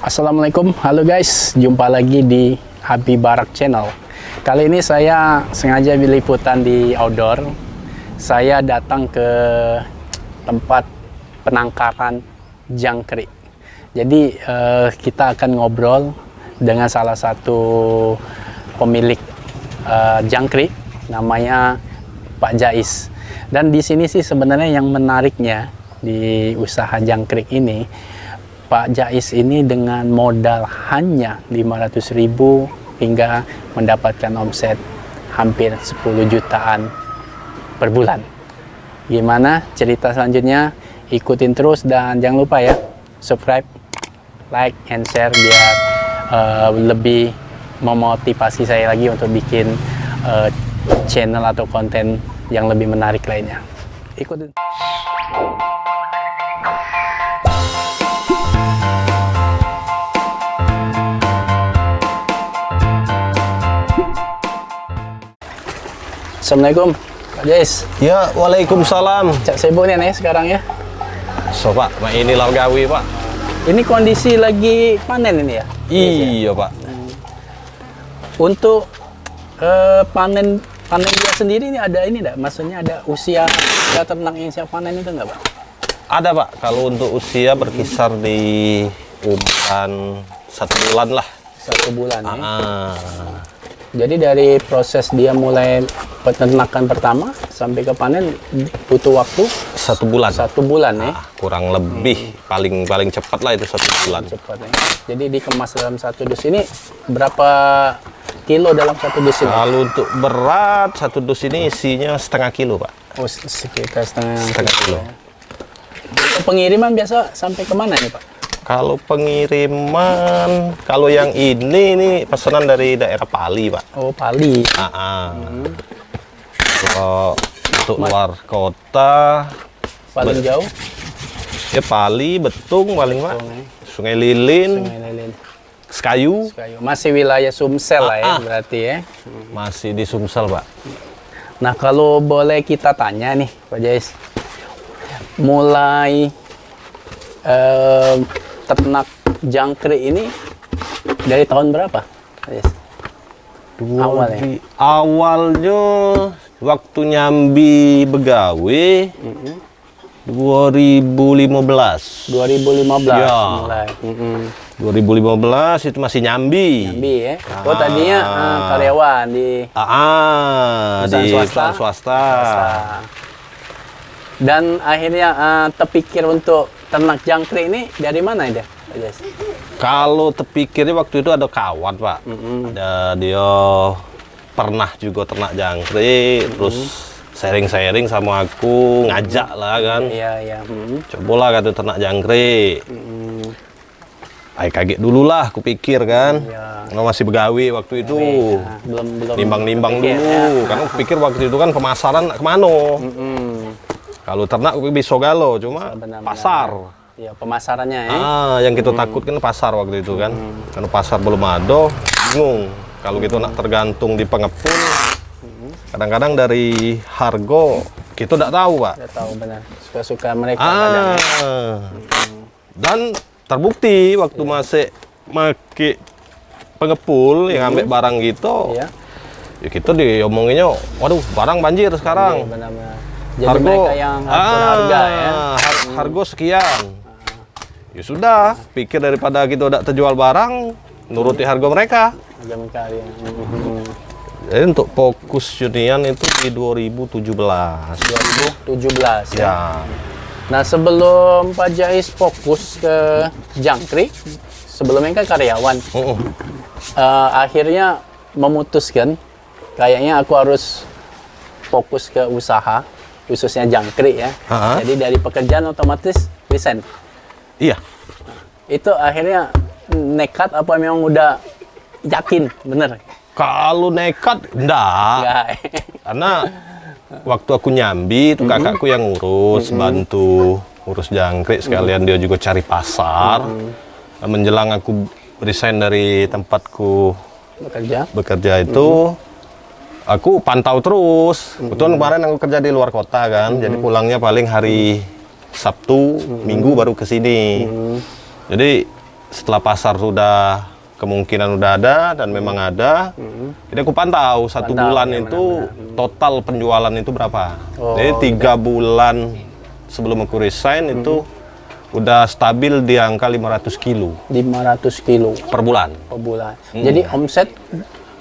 Assalamualaikum, halo guys, jumpa lagi di Habib Barak Channel. Kali ini saya sengaja liputan di outdoor. Saya datang ke tempat penangkaran jangkrik. Jadi kita akan ngobrol dengan salah satu pemilik jangkrik, namanya Pak Jais. Dan di sini sih sebenarnya yang menariknya di usaha jangkrik ini, Pak Jais ini dengan modal hanya 500.000 hingga mendapatkan omset hampir 10 jutaan per bulan. Gimana cerita selanjutnya? Ikutin terus dan jangan lupa ya, subscribe, like, and share biar lebih memotivasi saya lagi untuk bikin channel atau konten yang lebih menarik lainnya. Ikutin. Assalamualaikum, Pak Jais. Ya, waalaikumsalam. Cak sibuk nih sekarang ya? So, Pak, ini gawe, Pak. Ini kondisi lagi panen ini ya? Iya, Pak. Untuk panen dia sendiri ini ada ini enggak? Maksudnya ada usia ternak yang siap panen itu enggak, Pak? Ada, Pak. Kalau untuk usia berkisar di umuran 1 bulan lah. 1 bulan ya? Jadi dari proses dia mulai peternakan pertama sampai ke panen butuh waktu 1 bulan. 1 bulan ya? Kurang lebih paling cepat lah itu 1 bulan. Cepat ya. Jadi dikemas dalam 1 dus ini berapa kilo dalam 1 dus ini? Kalau untuk berat 1 dus ini isinya setengah kilo, Pak. Oh, sekitar setengah kilo. Ya. Untuk pengiriman biasa sampai kemana nih, Pak? Kalau pengiriman, kalau yang ini pesanan dari daerah Pali, Pak. Oh, Pali. Kalau untuk luar kota paling jauh? Ya Pali, Betung paling, Pak. Sungai Sungai Lilin, Lilin. Sekayu. Masih wilayah Sumsel lah ya, berarti ya. Masih di Sumsel, Pak. Nah, kalau boleh kita tanya nih, Pak Jais. Mulai ternak jangkrik ini dari tahun berapa, Pak Jais? Awalnya? Awalnya waktu nyambi begawe 2015. 2015 ya. mulai. 2015 itu masih nyambi. Nyambi ya. Oh, tadinya karyawan di di swasta. Dan akhirnya terpikir untuk ternak jangkrik ini dari mana ya, Pak Jais? Kalau terpikirnya waktu itu ada kawan, Pak. Ada dia pernah juga ternak jangkrik, terus sharing-sharing sama aku, ngajak lah kan. Iya. Cobalah kata ternak jangkrik. Ay, kaget dulu lah, aku pikir kan. Karena masih begawi waktu itu. Belum nimbang-nimbang dulu. Ya. Karena aku pikir waktu itu kan pemasaran kemana. Kalau ternak aku bisa galo, cuma pasar. Ya, pemasarannya ya. Yang kita takut kan pasar waktu itu kan. Karena pasar belum ada, bingung. Kalau gitu nak tergantung di pengepul, kadang-kadang dari harga kita tidak tahu, Pak. Tidak tahu benar. Suka-suka mereka kadang. Dan terbukti waktu masih make pengepul yang ambil barang gitu, ya kita diomonginnya, waduh barang banjir sekarang. Benar-benar. Jadi mereka yang atur harga ya. Harga sekian. Ya sudah, pikir daripada kita tidak terjual barang, nuruti harga mereka. Harga mereka ya. Jadi untuk fokus Junian itu di 2017. 2017 ya. Nah, sebelum Pak Jais fokus ke jangkrik, sebelumnya kan karyawan. Akhirnya memutuskan, kayaknya aku harus fokus ke usaha, khususnya jangkrik ya. Jadi dari pekerjaan otomatis resign. Iya. Itu akhirnya nekat apa memang udah yakin bener? Kalau nekat enggak. Karena waktu aku nyambi itu kakakku yang ngurus, bantu ngurus jangkrik sekalian dia juga cari pasar. Menjelang aku resign dari tempatku bekerja itu, aku pantau terus. Kebetulan kemarin aku kerja di luar kota kan, jadi pulangnya paling hari Sabtu, Minggu baru ke sini. Jadi setelah pasar sudah kemungkinan udah ada dan memang ada, jadi aku pantau satu bulan itu total penjualan itu berapa. Jadi 3 bulan sebelum aku resign itu udah stabil di angka 500 kilo. 500 kilo per bulan. per bulan. Jadi omset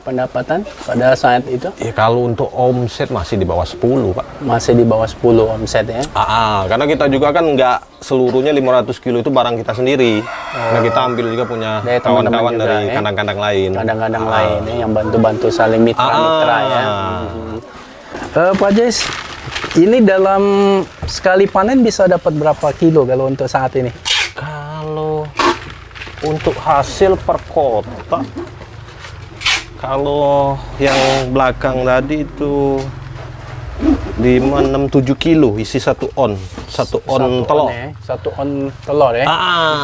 pendapatan pada saat itu Ya kalau untuk omset masih di bawah 10, Pak. masih di bawah 10 omset ya. Karena kita juga kan nggak seluruhnya 500 kilo itu barang kita sendiri. Karena kita ambil juga punya Dari teman-teman kawan-kawan juga, dari ya. kandang-kandang lain. Kadang-kadang lain ya, yang bantu-bantu saling mitra-mitra ya. Pak Jais, ini dalam sekali panen bisa dapat berapa kilo kalau untuk saat ini? Kalau untuk hasil per kotak, kalau yang belakang tadi itu 5, 6, 7 kilo isi 1 on. 1 on telur. Ya. 1 on telur ya.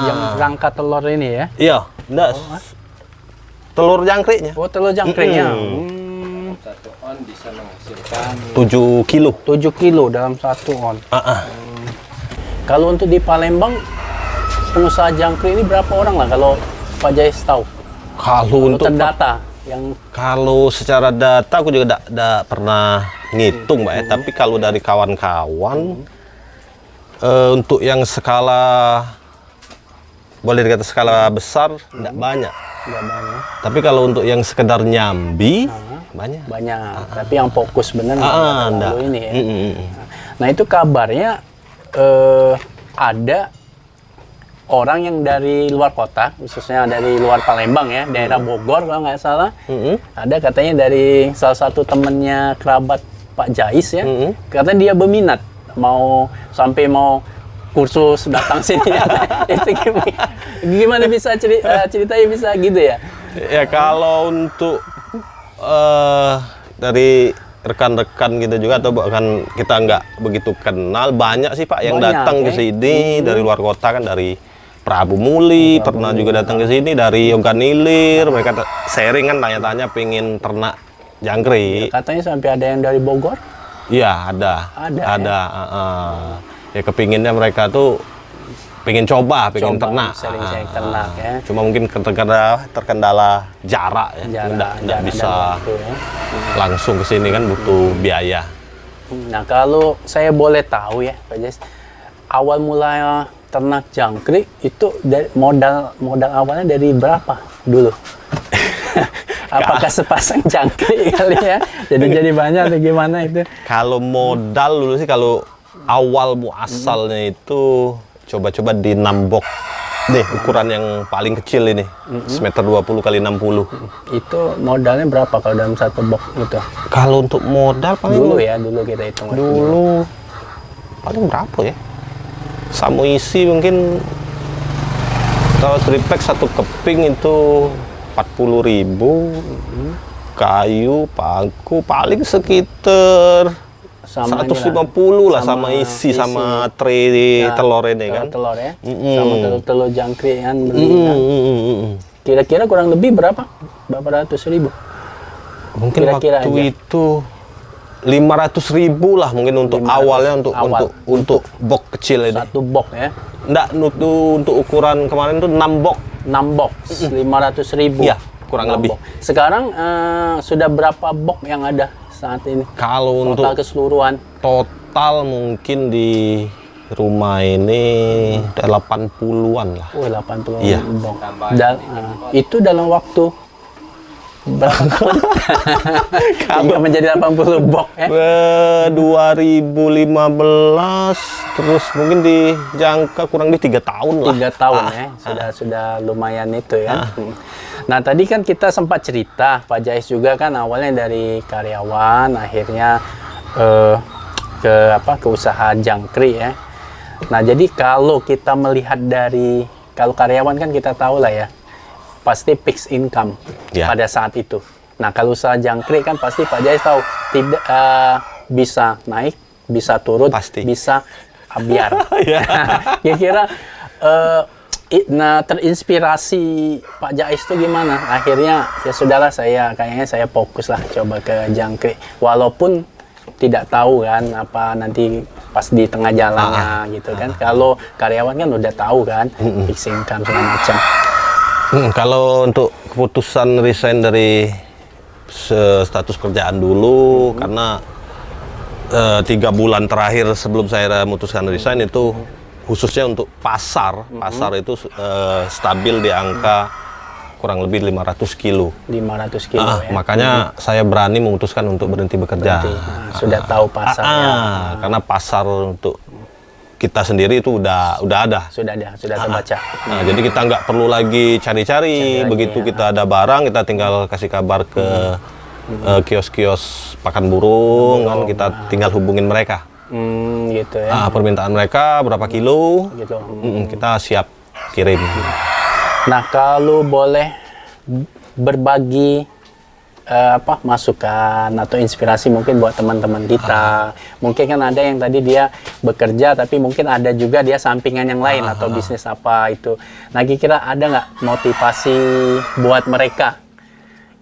Yang rangka telur ini ya. Iya, enggak. Telur jangkriknya. Oh, telur jangkriknya. 1 on bisa menghasilkan 7 kilo. 7 kilo dalam 1 on. Kalau untuk di Palembang, pengusaha jangkrik ini berapa orang lah kalau Pak Jais tahu? Kalau untuk terdata yang kalau secara data aku juga tidak pernah ngitung, Mbak ya. Tapi kalau dari kawan-kawan untuk yang skala boleh dikata skala besar tidak banyak. nggak banyak. Tapi kalau untuk yang sekedar nyambi banyak. Tapi yang fokus bener enggak. ini ya. Nah itu kabarnya ada orang yang dari luar kota, khususnya dari luar Palembang ya, daerah Bogor kalau nggak salah, ada katanya dari salah satu temennya kerabat Pak Jais ya, katanya dia berminat sampai mau kursus datang sini. Itu gimana bisa ceritanya bisa gitu ya? Ya kalau untuk dari rekan-rekan kita juga atau bahkan kita nggak begitu kenal, banyak sih Pak yang datang ke sini dari luar kota kan, dari Prabu Muli pernah juga datang ke sini, dari Yogan Ilir, mereka sharing kan, tanya-tanya pengen ternak jangkrik. Katanya sampai ada yang dari Bogor? Iya ada. Ya kepinginnya mereka tuh pengen coba ternak. Sering ternak ya. Cuma mungkin terkendala jarak ya, nggak bisa langsung ke sini kan, butuh biaya. Nah kalau saya boleh tahu ya Pak Jais, awal mulai ternak jangkrik itu dari modal awalnya dari berapa dulu? Apakah sepasang jangkrik kali ya? Jadi banyak atau gimana itu? Kalau modal dulu sih, kalau awal muasalnya itu coba-coba di 6 box. Nih ukuran yang paling kecil ini, semeter 20 kali 60. Itu modalnya berapa kalau dalam satu box itu? Kalau untuk modal paling dulu kita hitung. Dulu paling berapa ya? Samu isi mungkin kalau triplek satu keping itu 40.000. Kayu, paku paling sekitar 150 lah sama isi sama tray telur ini kan. Telur ya. Sama telur jangkrik kan. Kira-kira kurang lebih berapa? Berapa ratus ribu? Mungkin waktu itu 500.000 lah mungkin untuk awalnya untuk box kecil ini. Satu box ya? Enggak, untuk ukuran kemarin tuh 6 box. 6 box, 500.000. Iya, kurang lebih. Box. Sekarang sudah berapa box yang ada saat ini? Kalau total untuk keseluruhan? Total mungkin di rumah ini 80-an lah. Oh, 80 iya. box. Dan itu dalam waktu berapa tahun? Kalau menjadi 80 box ya? 2015, terus mungkin dijangka kurang lebih 3 tahun lah. 3 tahun ya, sudah lumayan itu ya. Nah tadi kan kita sempat cerita, Pak Jais juga kan awalnya dari karyawan, akhirnya ke usaha jangkrik ya. Nah jadi kalau kita melihat kalau karyawan kan kita tahu lah ya, pasti fixed income pada saat itu. Nah kalau usaha jangkrik kan pasti Pak Jais tahu tidak bisa naik, bisa turun, pasti. Bisa biar. Kira-kira terinspirasi Pak Jais itu gimana? Akhirnya ya sudahlah, kayaknya saya fokus lah coba ke jangkrik, walaupun tidak tahu kan apa nanti pas di tengah jalannya gitu kan. Kalau karyawan kan udah tahu kan fixed income segala macam. Kalau untuk keputusan resign dari status kerjaan dulu, karena 3 bulan terakhir sebelum saya memutuskan resign itu khususnya untuk pasar itu stabil di angka kurang lebih 500 kilo. 500 kilo ya. Makanya saya berani memutuskan untuk berhenti bekerja. Sudah tahu pasarnya. Karena pasar untuk kita sendiri itu udah ada. Sudah terbaca. Nah, jadi kita nggak perlu lagi cari-cari. Begitu kita ada barang, kita tinggal kasih kabar ke kios-kios pakan burung, kan kita tinggal hubungin mereka. Gitu ya. Permintaan mereka berapa kilo, Gitu. kita siap kirim. Nah, kalau boleh berbagi masukan atau inspirasi mungkin buat teman-teman kita. Mungkin kan ada yang tadi dia bekerja tapi mungkin ada juga dia sampingan yang lain atau bisnis apa itu. Nah, kira-kira ada nggak motivasi buat mereka?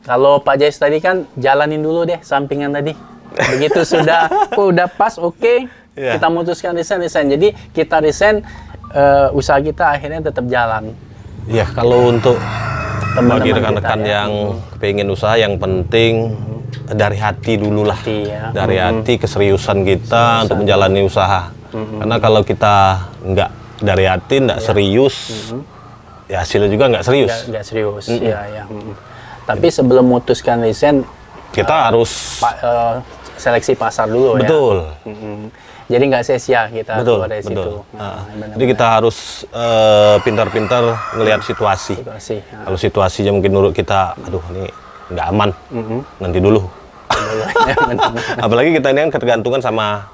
Kalau Pak Jais tadi kan jalanin dulu deh sampingan tadi. Begitu udah pas, oke, kita memutuskan resign. Jadi kita resign, usaha kita akhirnya tetap jalan. Ya, kalau untuk Teman-teman bagi rekan-rekan kita, ya. yang pengen usaha, yang penting dari hati dulu lah. Dari hati, keseriusan kita untuk menjalani usaha. Karena kalau kita nggak dari hati, nggak serius, ya hasilnya juga nggak serius. Nggak serius, ya. Tapi sebelum memutuskan resign, Kita harus seleksi pasar dulu. betul. Ya. Jadi nggak sia-sia kita Betul, keluar dari betul. situ. Jadi kita harus pintar-pintar ngelihat situasi. Kalau situasinya mungkin menurut kita, aduh ini nggak aman, nanti dulu. Apalagi kita ini kan ketergantungan sama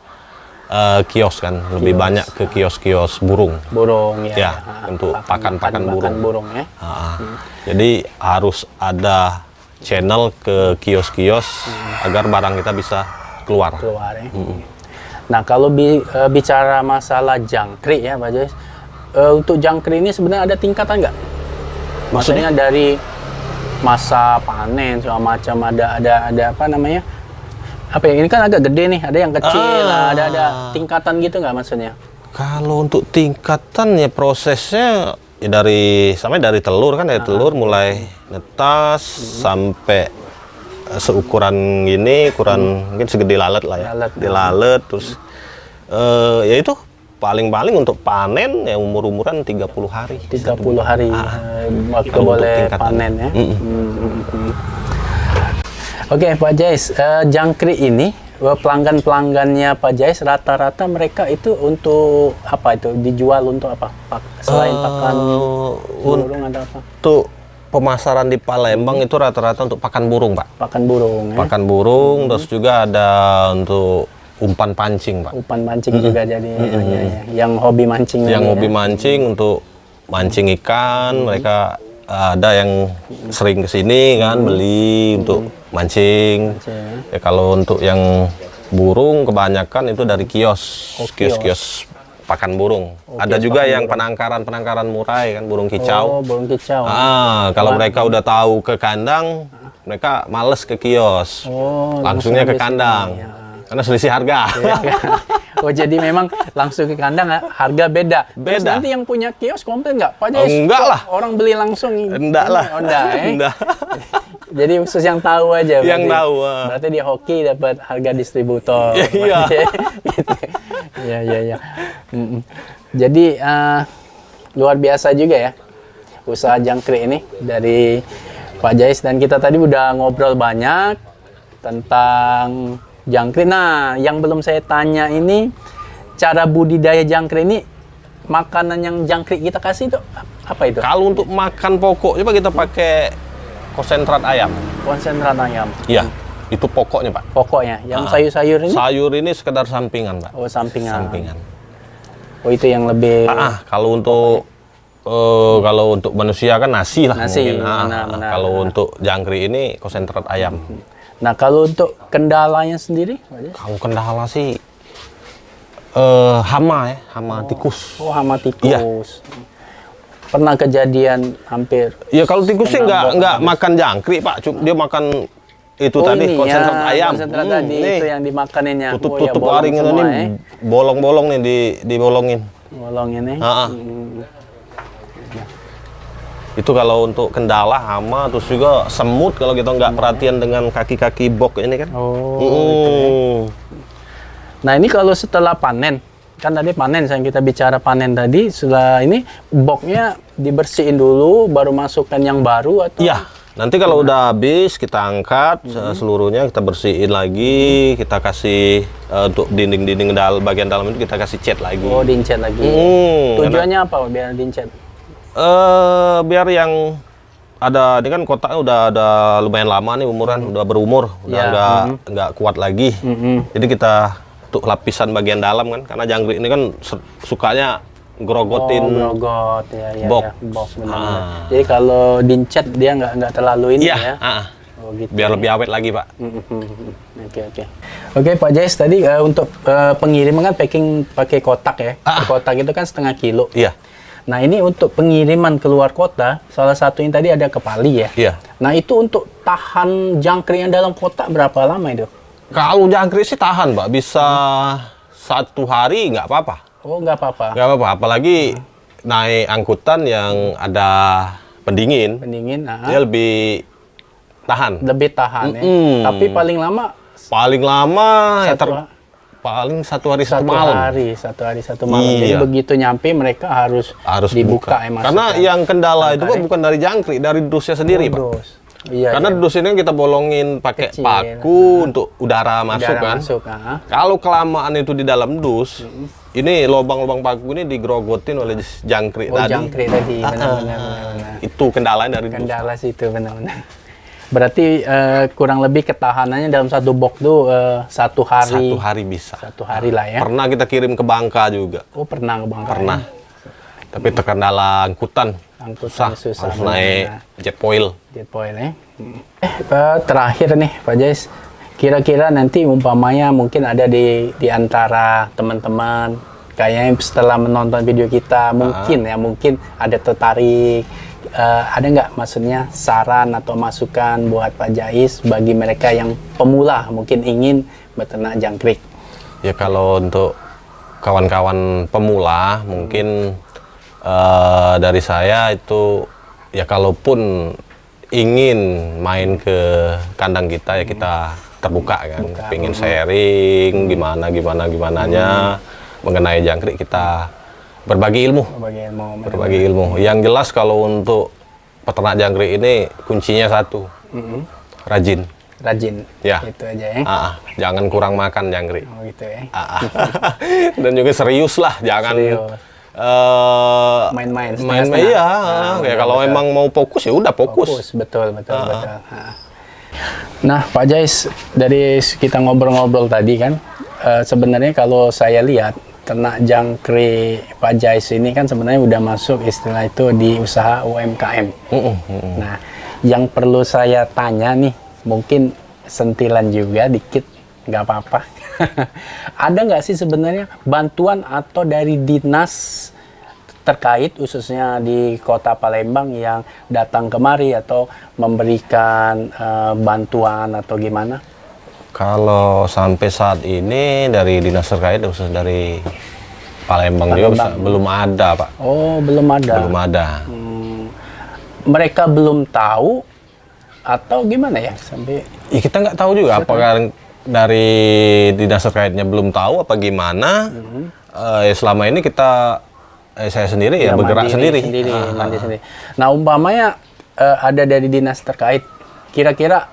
kios kan, lebih banyak ke kios-kios burung. Burung ya. Untuk pakan-pakan burung. Pakan burung ya. Jadi harus ada channel ke kios-kios agar barang kita bisa keluar. Ya. Nah, kalau bicara masalah jangkrik ya, Pak Jais, untuk jangkrik ini sebenarnya ada tingkatan nggak? Maksudnya dari masa panen segala macam ada apa namanya? Apa ya? Ini kan agak gede nih, ada yang kecil, ada tingkatan gitu nggak maksudnya? Kalau untuk tingkatan ya prosesnya ya dari telur kan, dari telur mulai netas sampai seukuran gini, ukuran mungkin segede lalat lah ya. Dilalet terus ya itu paling-paling untuk panen ya umur-umuran 30 hari. 30 hari waktu boleh panen ya. Oke, Pak Jais, jangkrik ini pelanggan-pelanggannya Pak Jais rata-rata mereka itu untuk apa itu? Dijual untuk apa? Selain pakan burung ada apa? Untuk pemasaran di Palembang itu rata-rata untuk pakan burung, Pak. Pakan burung ya. Pakan burung, terus juga ada untuk umpan pancing, Pak. Umpan pancing juga jadi yang hobi mancing. Yang hobi mancing untuk mancing ikan, mereka ada yang sering kesini kan beli untuk mancing. Ya, kalau untuk yang burung kebanyakan itu dari kios pakan burung. Ada juga yang penangkaran murai kan, burung kicau. Oh, burung kicau. Kalau mereka udah tahu ke kandang, mereka males ke kios. Langsungnya ke kandang. Karena selisih harga. Oh, jadi memang langsung ke kandang harga beda. Terus nanti yang punya kios komplain nggak? Pak Jais, enggak lah. Orang beli langsung. Enggak lah. Enggak. Jadi khusus yang tahu aja. Yang tahu. Berarti dia hoki dapat harga distributor. Iya. Gitu. Iya. Jadi luar biasa juga ya usaha jangkrik ini dari Pak Jais, dan kita tadi udah ngobrol banyak tentang jangkrik. Nah, yang belum saya tanya ini cara budidaya jangkrik ini, makanan yang jangkrik kita kasih itu apa itu? Kalau untuk makan pokok, coba kita pakai konsentrat ayam. Konsentrat ayam. Iya, itu pokoknya, Pak. Pokoknya. Yang sayur-sayur ini? Sayur ini sekedar sampingan, Pak. Oh, sampingan. Oh, itu yang lebih. Kalau untuk manusia kan nasi lah. Nasi. Mungkin. Kalau untuk jangkrik ini konsentrat ayam. Nah, kalau untuk kendalanya sendiri? Kalau kendala sih hama tikus. Oh, hama tikus. Iya. Pernah kejadian hampir. Ya kalau tikus sih nggak makan jangkrik, Pak. Dia makan itu tadi konsentrat ayam. Konsentrat tadi itu yang dimakaninnya. Tutup waring ini bolong-bolong nih dibolongin. Bolongin nih. Itu kalau untuk kendala hama, terus juga semut kalau kita nggak perhatian dengan kaki-kaki bok ini kan. Oh, gitu ya. Nah ini kalau setelah panen, kan tadi panen, yang kita bicara panen tadi, setelah ini boknya dibersihin dulu, baru masukkan yang baru atau? Iya, nanti kalau udah habis kita angkat seluruhnya, kita bersihin lagi, kita kasih untuk dinding-dinding bagian dalam itu kita kasih cat lagi. Oh, dincet lagi. Tujuannya apa biar dincet? Biar yang ada, ini kan kotaknya udah ada lumayan lama nih umuran, udah berumur, udah nggak kuat lagi. Jadi kita untuk lapisan bagian dalam kan, karena jangkrik ini kan sukanya grogotin Grogot ya, bok. Bok benar. Jadi kalau dincet dia nggak terlalu ini ya. Oh, gitu. Biar lebih awet lagi, Pak. Oke, Pak Jais, tadi untuk pengiriman kan packing pakai kotak ya. Kotak itu kan 0,5 kilo. Iya. Nah, ini untuk pengiriman keluar kota, salah satunya tadi ada ke Pali ya. Iya. Nah, itu untuk tahan jangkrik yang dalam kotak berapa lama itu? Kalau jangkrik sih tahan, Pak. Bisa 1 hari nggak apa-apa. Oh, nggak apa-apa. Nggak apa-apa, apalagi naik angkutan yang ada pendingin. Pendingin, Dia lebih tahan. lebih tahan ya. Tapi paling lama Paling lama paling 1 hari 1 malam. Satu hari satu malam. Jadi Iya. begitu nyampe mereka harus dibuka ya, Karena yang kendala itu kan bukan dari jangkrik, dari dusnya sendiri, Pak. Dus. Iya. Karena dus ini kita bolongin pakai Kecil. paku untuk udara masuk kan. Kalau kelamaan itu di dalam dus, ini lubang-lubang paku ini digrogotin oleh jangkrik tadi. Jangkrik tadi, benar-benar. Itu kendalanya dari dus. Kendala sih itu benar-benar. Berarti kurang lebih ketahanannya dalam satu box tuh 1 hari. 1 hari bisa. 1 hari lah ya. Pernah kita kirim ke Bangka juga. Oh, pernah ke Bangka. Pernah. Tapi terkendala angkutan. Angkutan susah. Harus naik jet foil. Jet foil ya. Terakhir nih Pak Jais, kira-kira nanti umpamanya mungkin ada di antara teman-teman kayaknya setelah menonton video kita mungkin ada tertarik, ada nggak maksudnya saran atau masukan buat Pak Jais bagi mereka yang pemula mungkin ingin beternak jangkrik? Ya kalau untuk kawan-kawan pemula mungkin dari saya itu ya kalaupun ingin main ke kandang kita ya kita terbuka kan, pengen sharing gimananya mengenai jangkrik, kita berbagi ilmu. Berbagi ilmu. Yang jelas kalau untuk peternak jangkrik ini kuncinya satu, rajin. Ya. Itu aja ya. Jangan kurang makan jangkrik. Oh gitu ya. Dan juga serius lah, jangan main-main. Iya. Ya kalau emang mau fokus ya udah fokus. Betul. Nah, Pak Jais, dari kita ngobrol-ngobrol tadi kan, sebenarnya kalau saya lihat ternak jangkrik Pak Jais ini kan sebenarnya udah masuk istilah itu di usaha UMKM. Nah, yang perlu saya tanya nih, mungkin sentilan juga dikit, nggak apa-apa. Ada nggak sih sebenarnya bantuan atau dari dinas terkait khususnya di Kota Palembang yang datang kemari atau memberikan bantuan atau gimana? Kalau sampai saat ini dari dinas terkait khusus dari Palembang juga belum ada, Pak. Oh, belum ada. Belum ada. Mereka belum tahu atau gimana ya sampai? Ya, kita nggak tahu juga apakah dari dinas terkaitnya belum tahu apa gimana. Ya selama ini kita saya sendiri ya bergerak sendiri. Mandi sendiri. Nah, umpamanya ada dari dinas terkait, kira-kira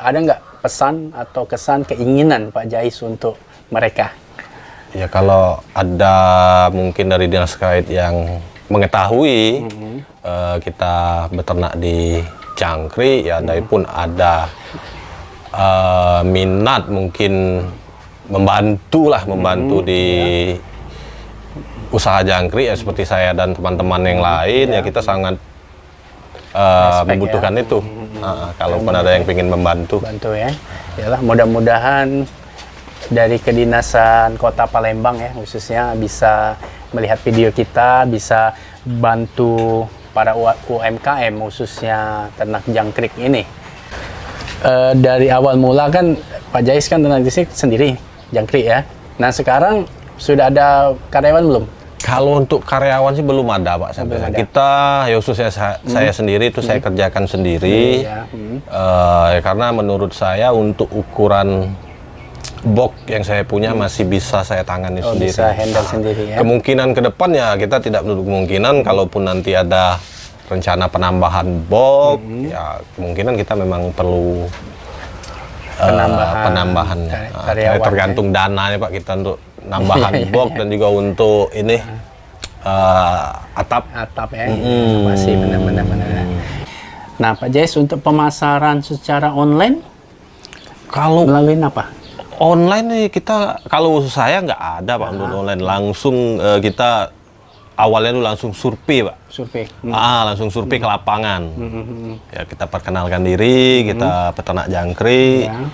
ada nggak pesan atau kesan keinginan Pak Jais untuk mereka? Ya kalau ada mungkin dari dinas terkait yang mengetahui kita beternak di jangkrik, ya dari pun ada minat mungkin membantu di usaha jangkrik ya seperti saya dan teman-teman yang lain ya kita sangat membutuhkan itu. Kalaupun ada yang ingin membantu ya. Yalah, mudah-mudahan dari kedinasan Kota Palembang ya khususnya bisa melihat video kita, bisa bantu para UMKM khususnya ternak jangkrik ini. Dari awal mula kan Pak Jais kan ternak di sini sendiri jangkrik ya. Nah sekarang sudah ada karyawan belum? Kalau untuk karyawan sih belum ada Pak. Belum ada. Kita ya khususnya saya sendiri itu saya kerjakan sendiri. Iya. Ya, karena menurut saya untuk ukuran box yang saya punya masih bisa saya tangani sendiri. Bisa handle sendiri ya. Kemungkinan ke depan ya kita tidak menutup kemungkinan kalaupun nanti ada rencana penambahan box, ya kemungkinan kita memang perlu penambahan. Karyawan, Tergantung dananya Pak kita untuk nambahan box dan juga untuk ini atap. Atap ya. Masih benar-benar. Nah, Pak Jais, untuk pemasaran secara online Kalau melalui apa? online nih kita, kalau saya nggak ada Pak untuk online, langsung kita awalnya dulu langsung survei Pak. Survei. Langsung survei ke lapangan. Ya kita perkenalkan diri, kita peternak jangkrik. Ya.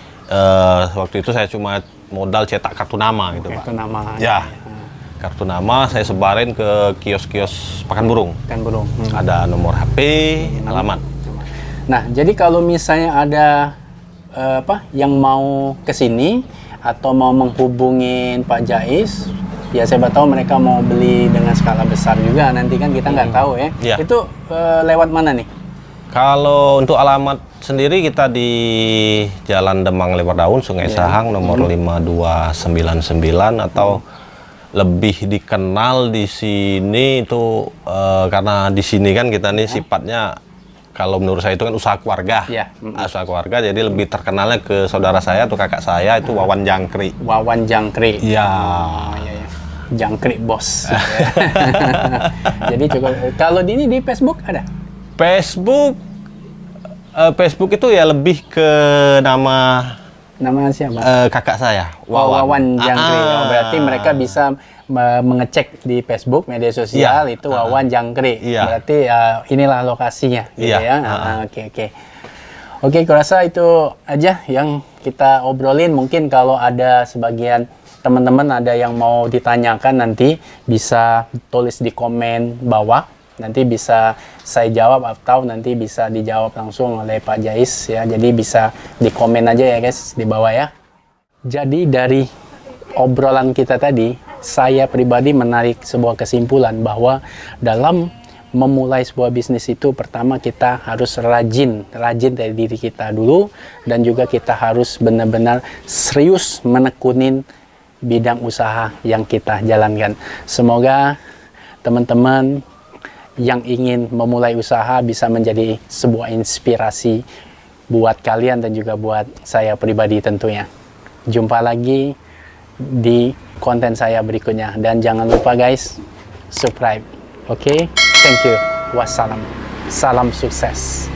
Waktu itu saya cuma modal cetak kartu nama gitu Pak. Kartu nama. Ya, kartu nama saya sebarin ke kios-kios pakan burung. Kan belum. Ada nomor HP, alamat. Nah, jadi kalau misalnya ada yang mau ke sini atau mau menghubungin Pak Jais, ya siapa tahu mereka mau beli dengan skala besar juga, nanti kan kita nggak tahu ya. Iya. Itu lewat mana nih? Kalau untuk alamat sendiri kita di Jalan Demang Lebar Daun, Sungai Sahang, nomor 5299, atau lebih dikenal di sini itu karena di sini kan kita nih sifatnya, kalau menurut saya itu kan usaha keluarga. Iya. Usaha keluarga, jadi lebih terkenalnya ke saudara saya atau kakak saya itu Wawan Jangkrik. Wawan Jangkrik. Iya. Iya. Jangkrik bos. Jadi cukup. Kalau ini di Facebook ada? Facebook itu ya lebih ke nama siapa? kakak saya, Wawan Jangkrik. Berarti mereka bisa mengecek di Facebook, media sosial itu Wawan Jangkrik. Iya. Berarti inilah lokasinya, gitu Iya. ya. Oke, kurasa itu aja yang kita obrolin. Mungkin kalau ada sebagian teman-teman ada yang mau ditanyakan, nanti bisa tulis di komen bawah. Nanti bisa saya jawab atau nanti bisa dijawab langsung oleh Pak Jais ya. Jadi bisa di komen aja ya guys di bawah ya. Jadi dari obrolan kita tadi, saya pribadi menarik sebuah kesimpulan bahwa dalam memulai sebuah bisnis itu pertama kita harus rajin dari diri kita dulu, dan juga kita harus benar-benar serius menekunin bidang usaha yang kita jalankan. Semoga teman-teman yang ingin memulai usaha bisa menjadi sebuah inspirasi buat kalian dan juga buat saya pribadi tentunya. Jumpa lagi di konten saya berikutnya, dan jangan lupa guys, subscribe. Oke, thank you. Wassalam. Salam sukses.